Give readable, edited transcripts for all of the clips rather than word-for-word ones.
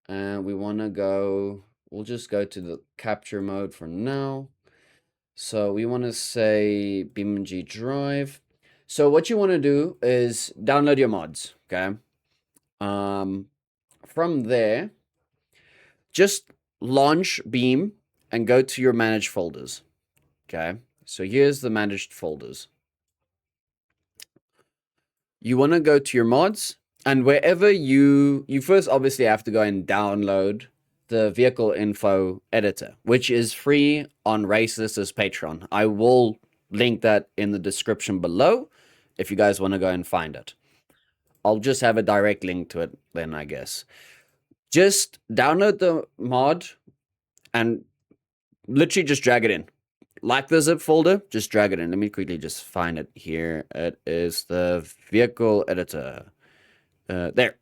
And we want to go, we'll just go to the capture mode for now. So we want to say BeamG drive. So what you want to do is download your mods, okay? From there, just launch Beam and go to your managed folders, okay? So here's the managed folders. You want to go to your mods, and wherever you first obviously have to go and download the vehicle info editor, which is free on Raceless's Patreon. I will link that in the description below if you guys want to go and find it. I'll just have a direct link to it then, I guess. Just download the mod and literally just drag it in. Like the zip folder, just drag it in. Let me quickly just find it here. It is the vehicle editor. There.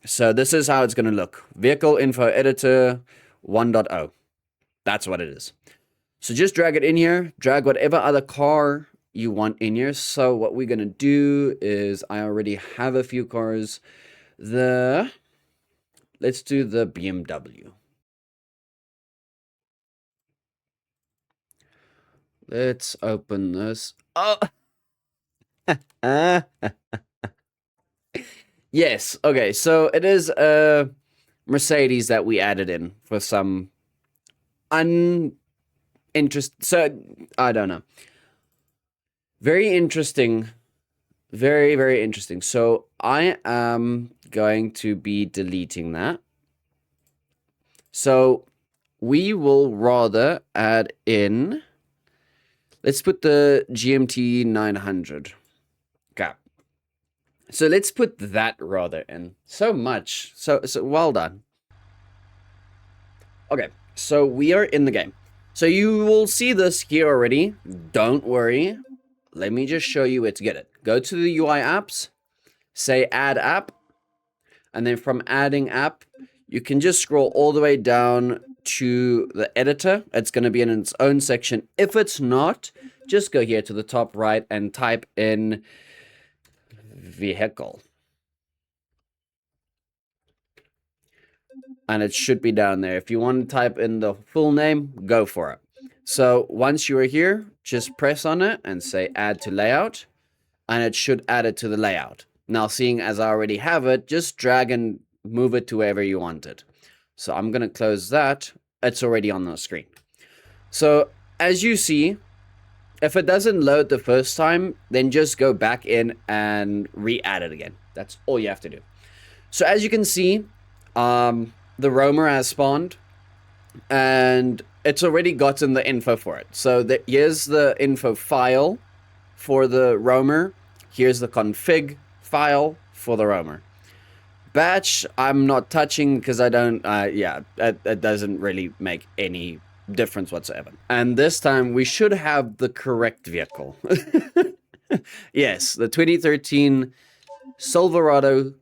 So this is how it's going to look. Vehicle info editor 1.0. That's what it is. So just drag it in here. Drag whatever other car you want in here. So what we're going to do is, I already have a few cars. Let's do the BMW. Let's open this. Oh. Yes. Okay. So it is a Mercedes that we added in for some So I don't know. Very interesting. Very, very interesting. So I am going to be deleting that. So we will rather add in, let's put the GMT 900. Okay. So let's put that rather in. So much. So well done. Okay. So we are in the game. So you will see this here already. Don't worry. Let me just show you where to get it. Go to the UI apps, say add app, and then from adding app, you can just scroll all the way down to the editor. It's going to be in its own section. If it's not, just go here to the top right and type in vehicle. And it should be down there. If you want to type in the full name, go for it. So once you are here, just press on it and say add to layout, and it should add it to the layout. Now, seeing as I already have it, just drag and move it to wherever you want it. So I'm going to close that. It's already on the screen. So as you see, if it doesn't load the first time, then just go back in and re-add it again. That's all you have to do. So as you can see, the roamer has spawned, and it's already gotten the info for it. So here's the info file for the roamer. Here's the config file for the roamer. Batch, I'm not touching because I don't, it doesn't really make any difference whatsoever. And this time we should have the correct vehicle. Yes, the 2013 Silverado.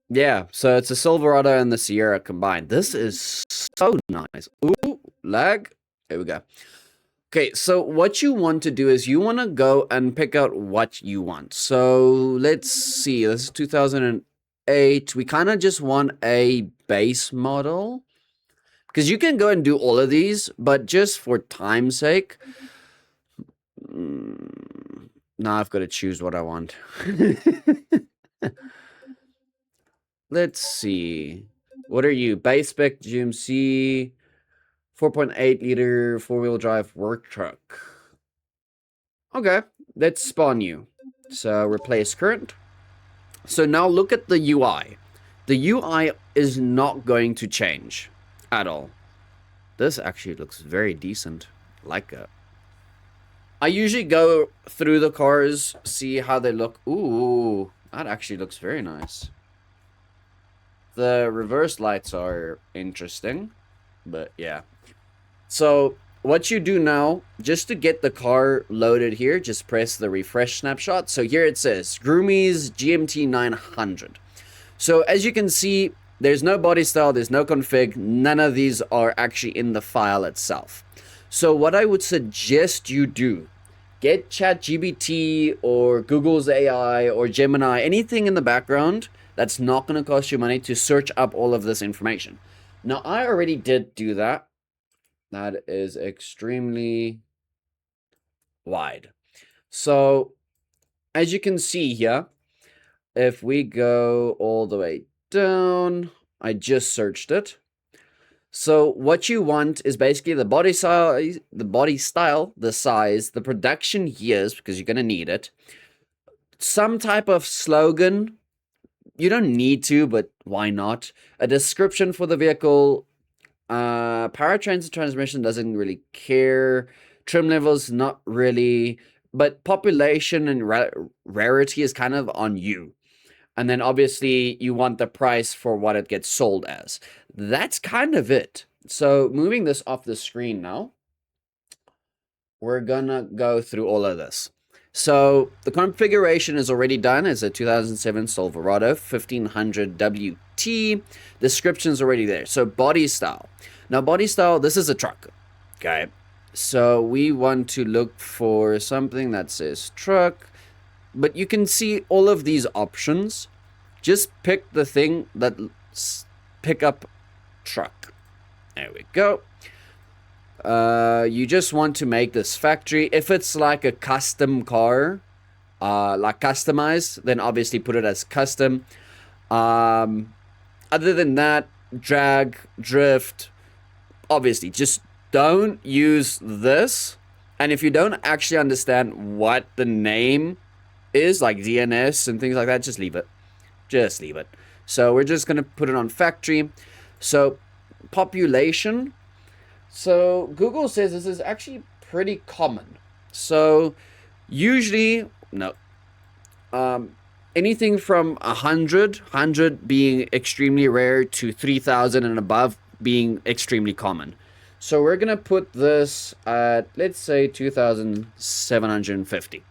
Yeah, so it's a Silverado and the Sierra combined. This is so nice. Ooh, lag. There we go. Okay, so what you want to do is you want to go and pick out what you want. So let's see. This is 2008. We kind of just want a base model, because you can go and do all of these, but just for time's sake, now I've got to choose what I want. Let's see. What are you? Base spec GMC 4.8 liter 4-wheel drive work truck. Okay, let's spawn you. So replace current. So now look at the UI. The UI is not going to change at all. This actually looks very decent. Like it. I usually go through the cars, see how they look. Ooh, that actually looks very nice. The reverse lights are interesting, but yeah. So what you do now, just to get the car loaded here, just press the refresh snapshot. So here it says Groomies GMT 900. So as you can see, there's no body style, there's no config. None of these are actually in the file itself. So what I would suggest you do, get ChatGPT or Google's AI or Gemini, anything in the background, That's not going to cost you money to search up all of this information. Now, I already did do that. That is extremely wide. So, as you can see here, if we go all the way down, I just searched it. So what you want is basically the body size, the size, the production years, because you're going to need it. Some type of slogan. You don't need to, but why not? A description for the vehicle. Powertrains and transmission doesn't really care. Trim levels, not really. But population and rarity is kind of on you. And then obviously you want the price for what it gets sold as. That's kind of it. So moving this off the screen now, we're gonna go through all of this. So the configuration is already done. It's a 2007 Silverado 1500 WT. Description's already there. So body style. Now body style, this is a truck. Okay. So we want to look for something that says truck. But you can see all of these options. Just pick the thing that pick up truck. There we go. You just want to make this factory. If it's like a custom car, like customized, then obviously put it as custom. Other than that, drag, drift, obviously just don't use this. And if you don't actually understand what the name is, like DNS and things like that, just leave it. Just leave it. So we're just going to put it on factory. So population. So Google says this is actually pretty common. So usually, no. Anything from 100 being extremely rare to 3,000 and above being extremely common. So we're going to put this at, let's say, 2,750.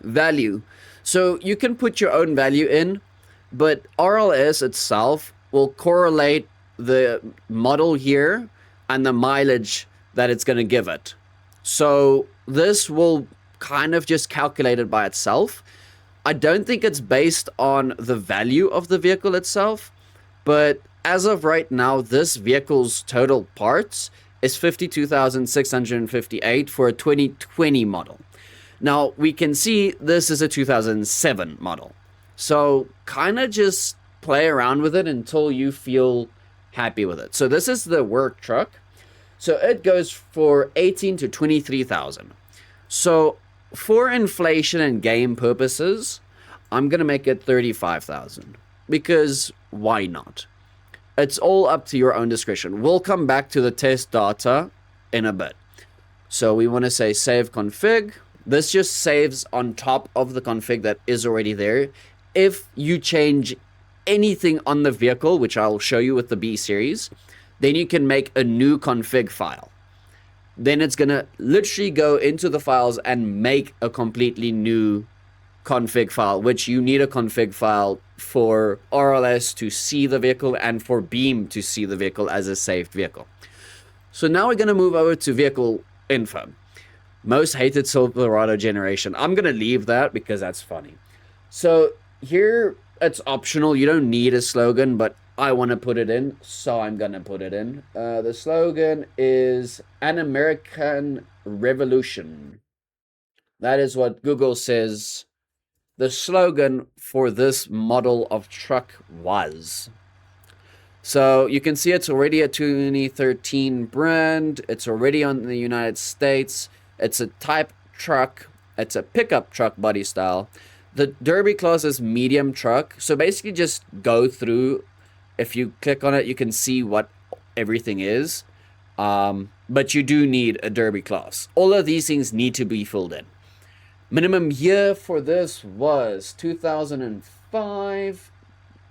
Value. So you can put your own value in, but RLS itself will correlate the model here and the mileage that it's going to give it. So this will kind of just calculate it by itself. I don't think it's based on the value of the vehicle itself, but as of right now, this vehicle's total parts is 52,658 for a 2020 model. Now, we can see this is a 2007 model. So kind of just play around with it until you feel happy with it. So this is the work truck. So it goes for 18 to 23,000. So for inflation and game purposes, I'm going to make it 35,000 because why not? It's all up to your own discretion. We'll come back to the test data in a bit. So we want to say save config. This just saves on top of the config that is already there. If you change anything on the vehicle, which I'll show you with the B series, then you can make a new config file. Then it's going to literally go into the files and make a completely new config file, which you need a config file for RLS to see the vehicle and for Beam to see the vehicle as a saved vehicle. So now we're going to move over to vehicle info. Most hated Silverado generation. I'm going to leave that because that's funny. So here it's optional. You don't need a slogan, but I want to put it in, so I'm going to put it in. The slogan is An American Revolution. That is what Google says the slogan for this model of truck was. So you can see it's already a 2013 brand. It's already on the United States. It's a type truck. It's a pickup truck body style. The Derby class is medium truck. So basically just go through. If you click on it, you can see what everything is. But you do need a Derby class. All of these things need to be filled in. Minimum year for this was 2005.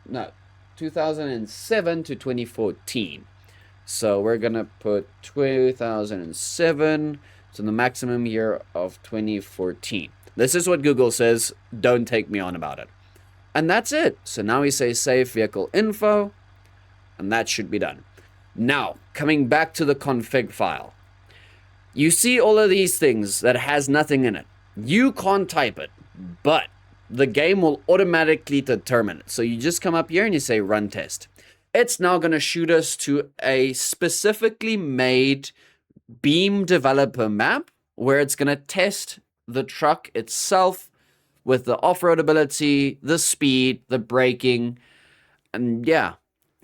No, 2007 to 2014. So we're going to put 2007 to the maximum year of 2014. This is what Google says. Don't take me on about it. And that's it. So now we say save vehicle info, and that should be done. Now, coming back to the config file. You see all of these things that has nothing in it. You can't type it, but the game will automatically determine it. So you just come up here and you say run test. It's now going to shoot us to a specifically made Beam developer map where it's going to test the truck itself with the off-road ability, the speed, the braking, and yeah.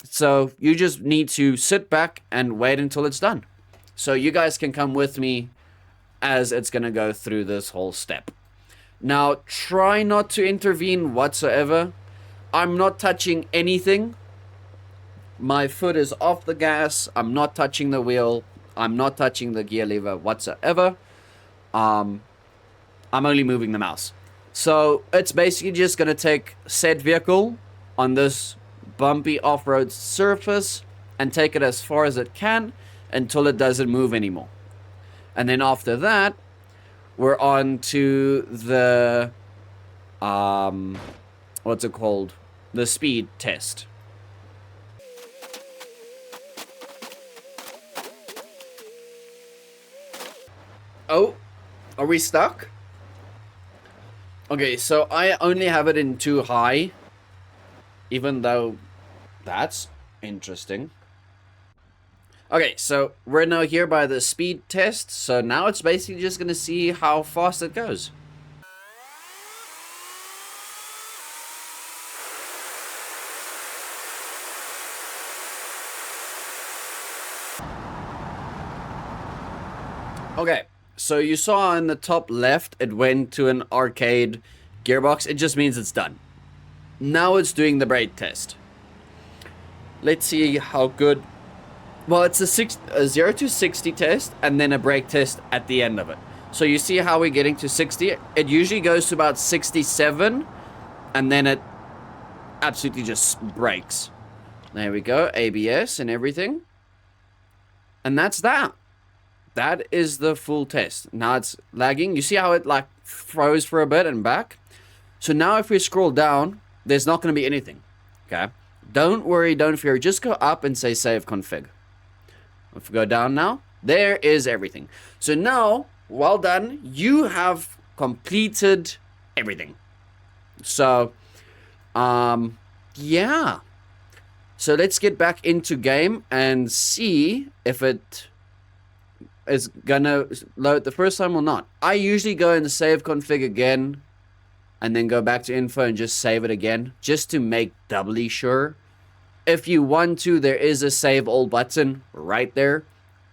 So you just need to sit back and wait until it's done. So you guys can come with me as it's going to go through this whole step. Now, try not to intervene whatsoever. I'm not touching anything. My foot is off the gas. I'm not touching the wheel. I'm not touching the gear lever whatsoever. I'm only moving the mouse. So it's basically just going to take said vehicle on this bumpy off-road surface and take it as far as it can until it doesn't move anymore. And then after that, we're on to the, what's it called? The speed test. Oh, are we stuck? Okay, so I only have it in too high, even though that's interesting. Okay, so we're now here by the speed test, so now it's basically just going to see how fast it goes. Okay, so you saw in the top left, it went to an arcade gearbox. It just means it's done. Now it's doing the brake test. Let's see how good. Well, it's a 0 to 60 test and then a brake test at the end of it. So you see how we're getting to 60? It usually goes to about 67 and then it absolutely just breaks. There we go, ABS and everything. And that's that. That is the full test. Now it's lagging. You see how it like froze for a bit and back? So now if we scroll down, there's not going to be anything. Okay? Don't worry, don't fear. Just go up and say save config. If we go down now, there is everything. So now, well done. You have completed everything. So, yeah. So let's get back into game and see if it is gonna load the first time or not. I usually go and save config again and then go back to info and just save it again, just to make doubly sure. If you want to, there is a save all button right there.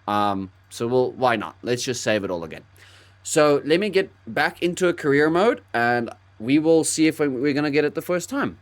So why not? Let's just save it all again. So let me get back into a career mode and we will see if we're gonna get it the first time.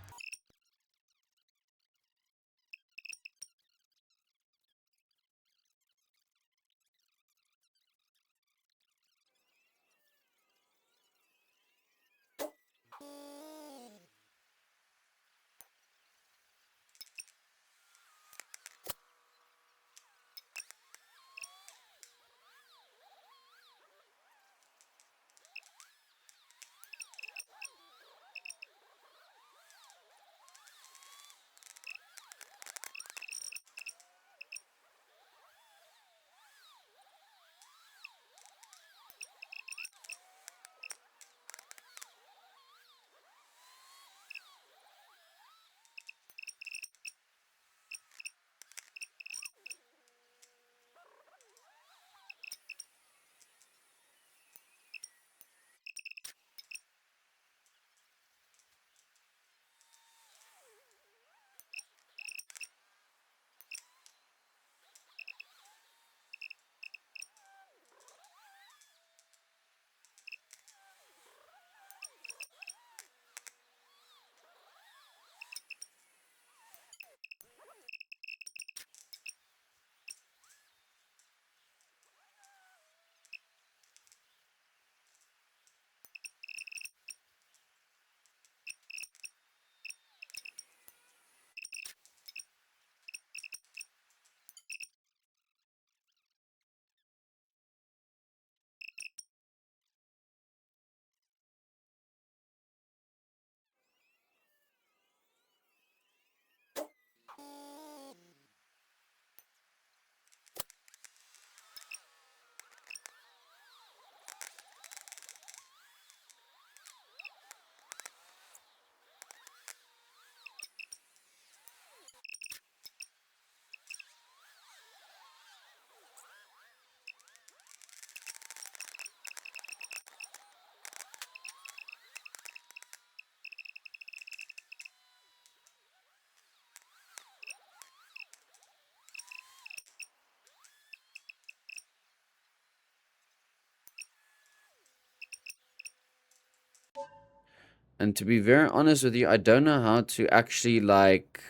And to be very honest with you, I don't know how to actually, like,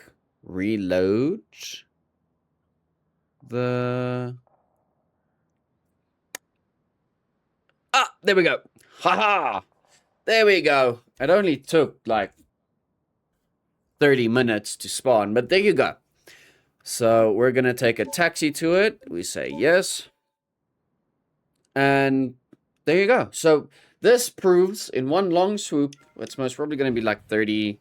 reload the... Ah, there we go. Haha. There we go. It only took, like, 30 minutes to spawn, but there you go. So we're going to take a taxi to it. We say yes. And there you go. So this proves in one long swoop, it's most probably going to be like 30.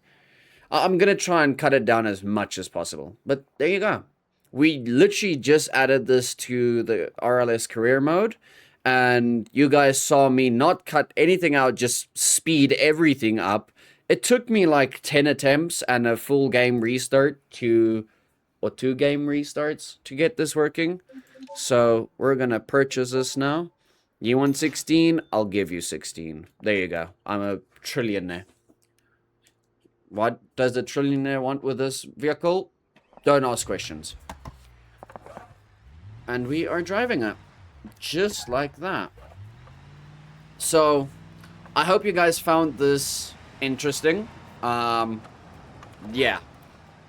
I'm going to try and cut it down as much as possible. But there you go. We literally just added this to the RLS career mode. And you guys saw me not cut anything out, just speed everything up. It took me like 10 attempts and a full game restart or 2 game restarts to get this working. So we're going to purchase this now. You want 16? I'll give you 16. There you go. I'm a trillionaire. What does a trillionaire want with this vehicle? Don't ask questions. And we are driving it. Just like that. So, I hope you guys found this interesting. Yeah.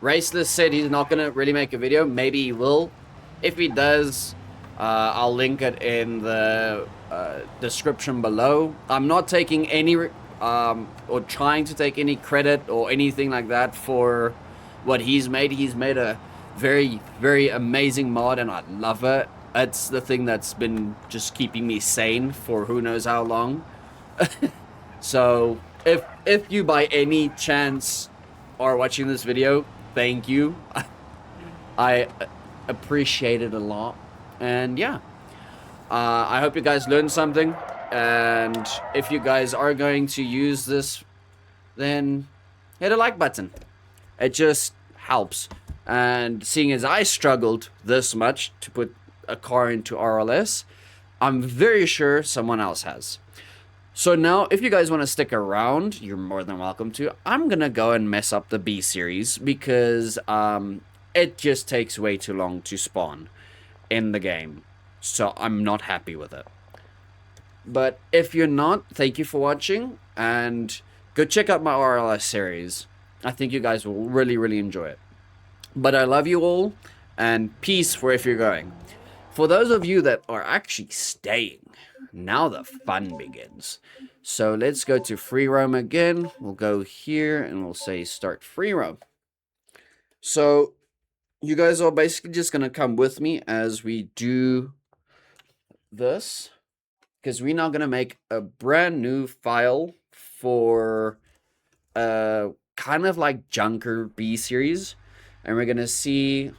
Raceless said he's not going to really make a video. Maybe he will. If he does, I'll link it in the description below. I'm not taking any, or trying to take any credit or anything like that for what he's made. He's made a very, very amazing mod, and I love it. It's the thing that's been just keeping me sane for who knows how long. So, if you by any chance are watching this video, thank you. I appreciate it a lot. And yeah, I hope you guys learned something. And if you guys are going to use this, then hit a like button. It just helps. And seeing as I struggled this much to put a car into RLS, I'm very sure someone else has. So now, if you guys want to stick around, you're more than welcome to. I'm going to go and mess up the B series because it just takes way too long to spawn in the game. So I'm not happy with it. But if you're not, thank you for watching. And go check out my RLS series. I think you guys will really, really enjoy it. But I love you all. And peace for if you're going. For those of you that are actually staying, now the fun begins. So let's go to free roam again. We'll go here and we'll say start free roam. So you guys are basically just going to come with me as we do this. Because we're now going to make a brand new file for kind of like Junker B series. And we're going to see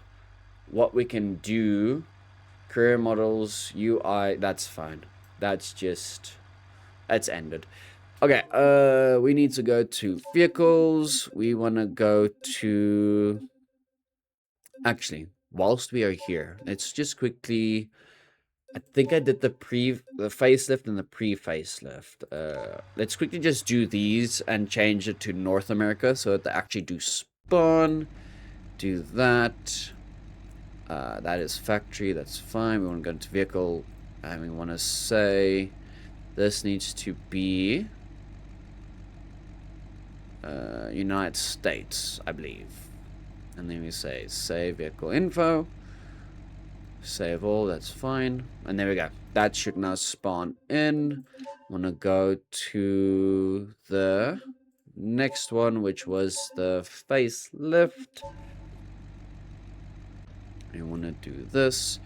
what we can do. Career models, UI, that's fine. That's ended. Okay, we need to go to vehicles. We want to go to... Actually, whilst we are here, let's just quickly... I think I did the facelift and the pre-facelift. Let's quickly just do these and change it to North America so that they actually do spawn. Do that. That is factory, that's fine. We want to go into vehicle, and we want to say this needs to be United States, I believe. And then we say save vehicle info, save all, that's fine. And there we go. That should now spawn in. Want to go to the next one, which was the facelift. You want to do this.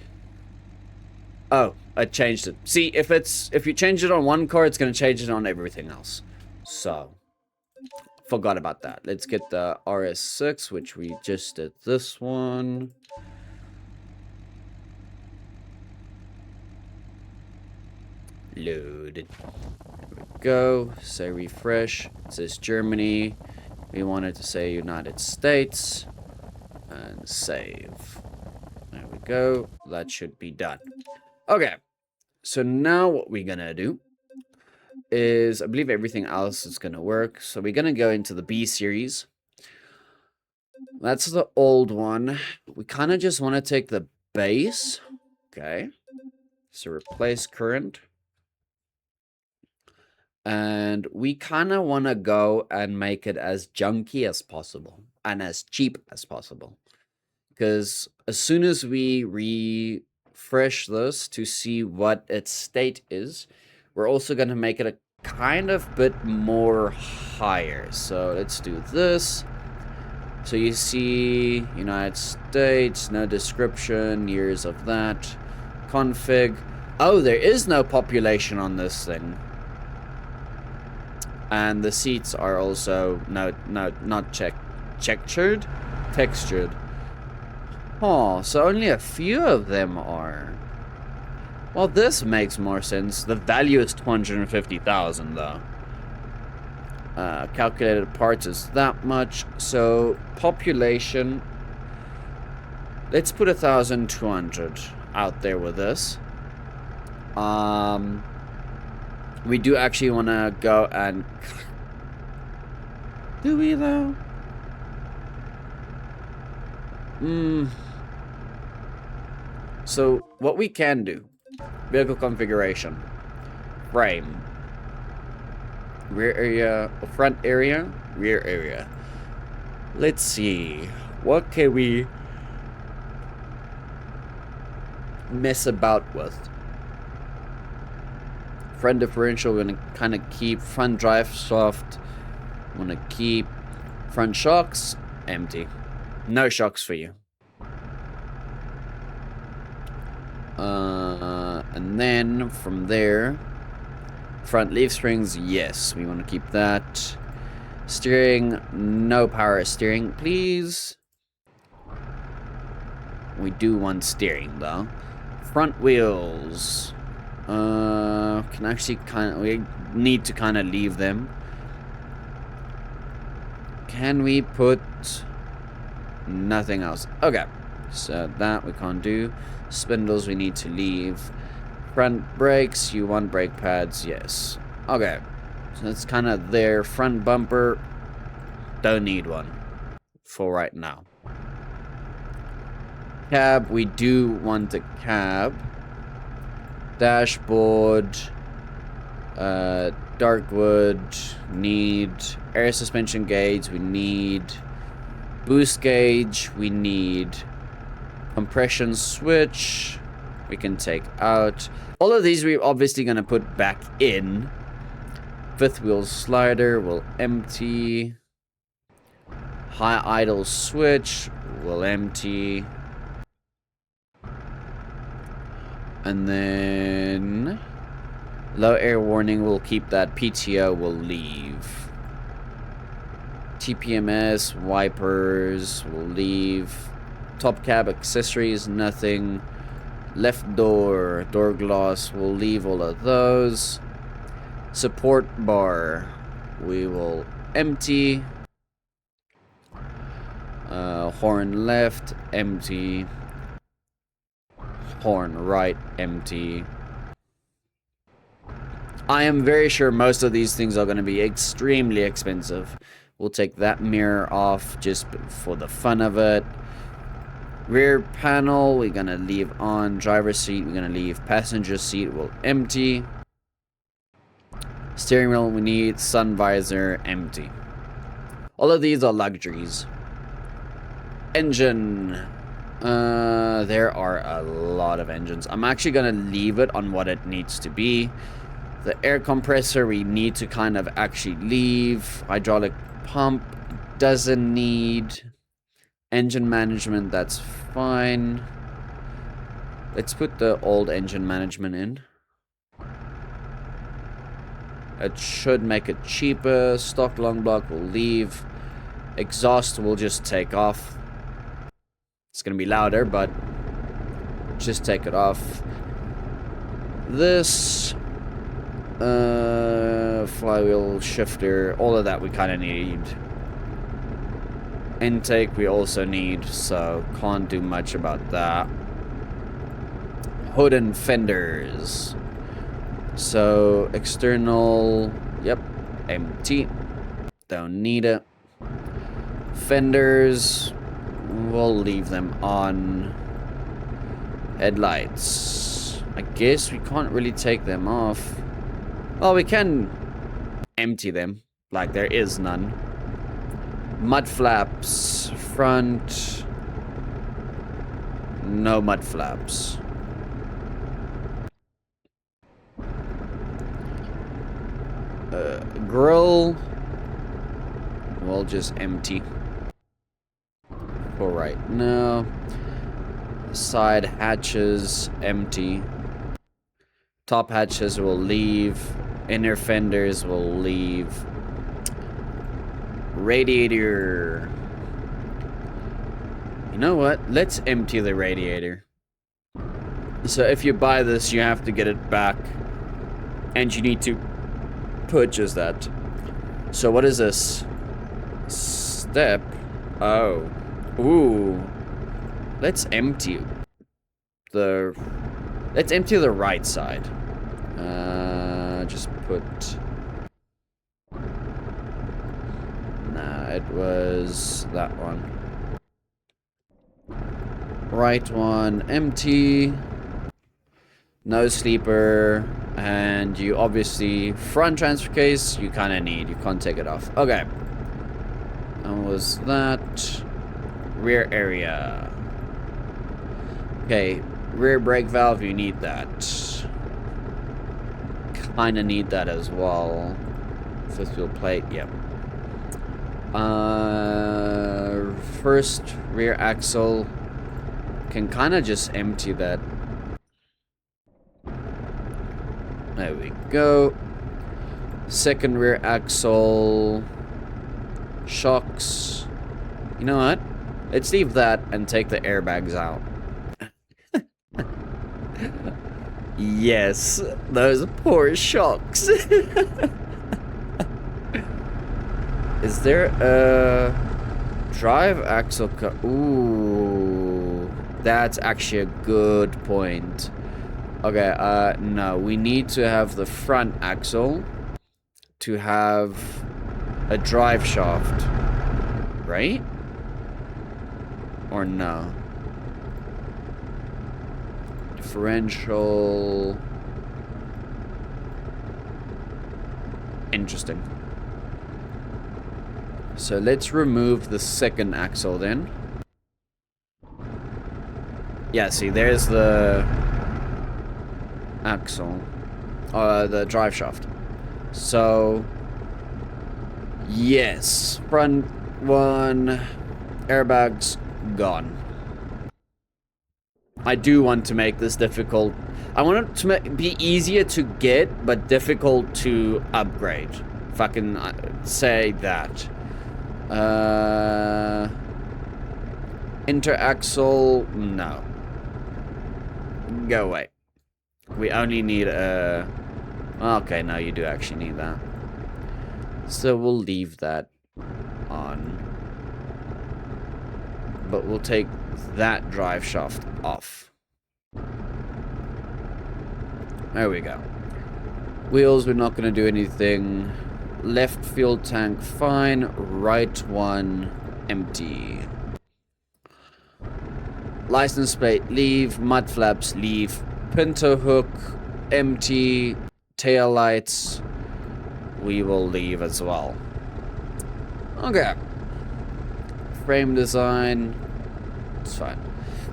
Oh, I changed it. See, if you change it on one car, it's going to change it on everything else. So, forgot about that. Let's get the RS6, which we just did this one. Loaded. There we go. Say refresh. It says Germany. We wanted to say United States. And save. There we go. That should be done. Okay. So now what we're going to do is, I believe everything else is going to work. So we're going to go into the B series. That's the old one. We kind of just want to take the base. Okay. So replace current. And we kind of want to go and make it as junky as possible and as cheap as possible. Because as soon as we refresh this to see what its state is, we're also going to make it a kind of bit more higher. So let's do this. So you see United States, no description, years of that, config. Oh, there is no population on this thing. And the seats are also not textured. Oh, so only a few of them are. Well, this makes more sense. The value is 250,000 though. Calculated parts is that much. So population, let's put 1,200 out there with this. We do actually want to go and... Do we though? So what we can do, vehicle configuration, frame, rear area, front area, rear area. Let's see, what can we mess about with? Front differential, we're gonna kind of keep. Front drive shaft, want to keep. Front shocks, empty. No shocks for you. And then from there, front leaf springs, yes, we want to keep that. Steering, no power steering, please. We do want steering though. Front wheels, can actually we need to kind of leave them. Can we put nothing else? Okay, so that we can't do. Spindles we need to leave. Front brakes, you want brake pads? Yes. Okay, so that's kind of there. Front bumper, don't need one for right now. Cab, we do want a cab. Dashboard, dark wood, need. Air suspension gauge, we need. Boost gauge, we need. Compression switch, we can take out. All of these we're obviously going to put back in. Fifth wheel slider will empty. High idle switch will empty. And then low air warning, we'll keep that. PTO will leave. TPMS, wipers will leave. Top cab accessories, nothing. Left door, door glass, we'll leave all of those. Support bar, we will empty. Horn left, empty. Horn right, empty. I am very sure most of these things are going to be extremely expensive. We'll take that mirror off just for the fun of it. Rear panel, we're going to leave on. Driver's seat, we're going to leave. Passenger seat will empty. Steering wheel, we need. Sun visor, empty. All of these are luxuries. Engine. There are a lot of engines. I'm actually going to leave it on what it needs to be. The air compressor, we need to kind of actually leave. Hydraulic pump doesn't need. Engine management, that's fine. Let's put the old engine management in. It should make it cheaper. Stock long block will leave. Exhaust will just take off. It's going to be louder, but just take it off. This flywheel shifter, all of that we kind of need. Intake we also need, so can't do much about that. Hood and fenders. So external, yep, empty. Don't need it. Fenders, we'll leave them on. Headlights, I guess we can't really take them off. Well, we can empty them. Like there is none. Mud flaps. Front. No mud flaps. Grill. We'll just empty. For right now. Side hatches empty. Top hatches will leave. Inner fenders will leave. Radiator. You know what? Let's empty the radiator. So if you buy this, you have to get it back. And you need to purchase that. So what is this? Step. Oh. Ooh. Let's empty the right side. Just put. Nah, it was that one. Right one empty. No sleeper. And you obviously front transfer case you kind of need. You can't take it off. Okay. And was that rear area? Okay, rear brake valve, you need that. Kinda need that as well. Fifth wheel plate, yep. First rear axle. Can kinda just empty that. There we go. Second rear axle. Shocks. You know what? Let's leave that and take the airbags out. Yes, those poor shocks. Is there a drive axle Ooh, that's actually a good point. Okay, no, we need to have the front axle to have a drive shaft, right? Or no? Differential. Interesting. So let's remove the second axle then. Yeah, see, there's the axle. The drive shaft. So, yes. Front one. Airbags gone. I do want to make this difficult. I want it to be easier to get, but difficult to upgrade. If I can say that. Interaxle, no. Go away. We only need a... Okay, no, you do actually need that. So we'll leave that on. But we'll take that drive shaft off. There we go. Wheels, we're not going to do anything. Left fuel tank, fine. Right one, empty. License plate, leave. Mud flaps, leave. Pinto hook, empty. Tail lights, we will leave as well. Okay. Frame design, it's fine.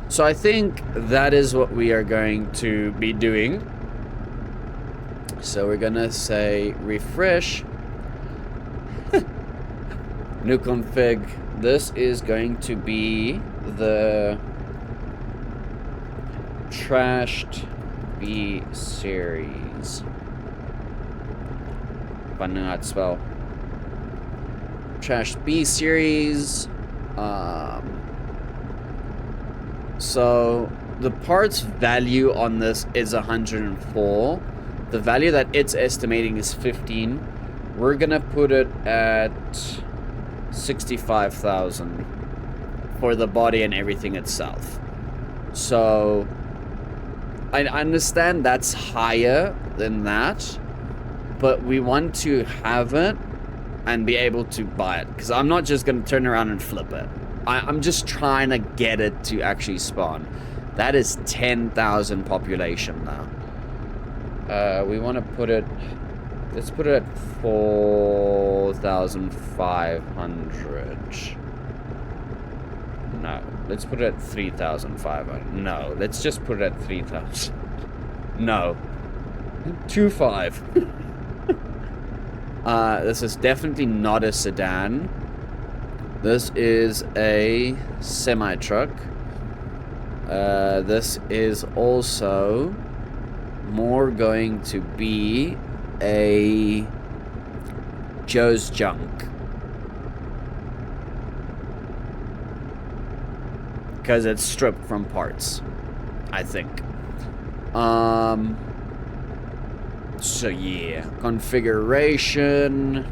So I think that is what we are going to be doing. So we're gonna say refresh. New config. This is going to be the trashed B series. If I know how to spell. Trashed B series. So the parts value on this is 104. The value that it's estimating is 15. We're gonna put it at 65,000 for the body and everything itself. So I understand that's higher than that, but we want to have it and be able to buy it, because I'm not just gonna turn around and flip it. I'm just trying to get it to actually spawn. That is 10,000 population now. We want to put it Let's put it at 4,500. No. Let's put it at 3,500. No. Let's just put it at 3,000. No. 2.5. This is definitely not a sedan. This is a semi-truck. This is also more going to be a Joe's Junk. Because it's stripped from parts, I think. So yeah, configuration.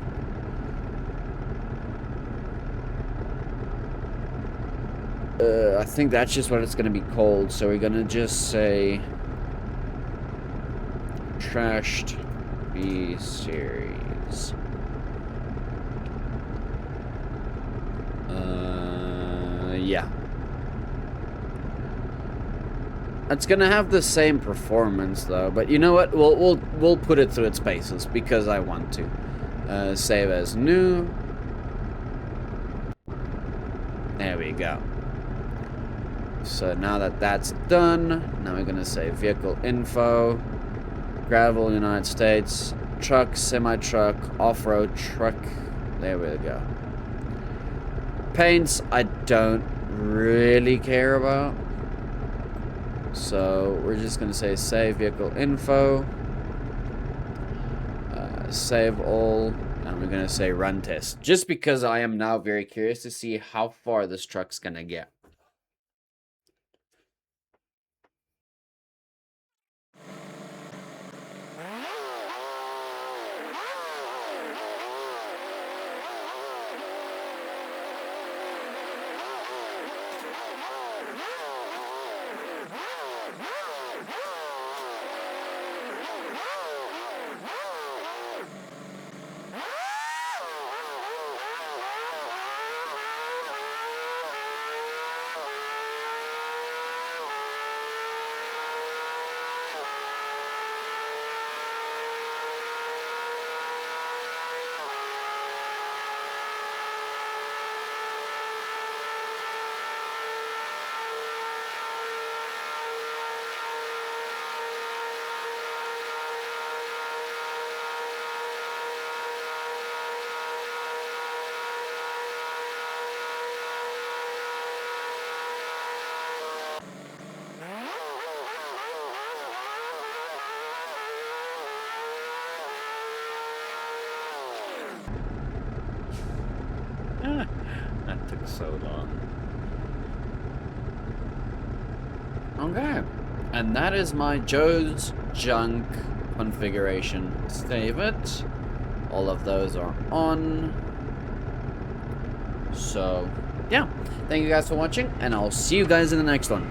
I think that's just what it's gonna be called. So we're gonna just say trashed B series. Yeah. It's gonna have the same performance though, but you know what? We'll put it through its paces because I want to. Save as new. There we go. So now that that's done, now we're gonna say vehicle info, gravel United States, truck, semi-truck, off-road truck. There we go. Paints I don't really care about. So we're just going to say save vehicle info, save all, and we're going to say run test. Just because I am now very curious to see how far this truck's going to get. That took so long. Okay. And that is my Joe's Junk configuration. Save it. All of those are on. So, yeah. Thank you guys for watching, and I'll see you guys in the next one.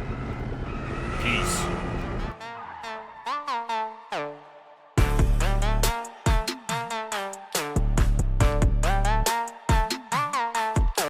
Peace.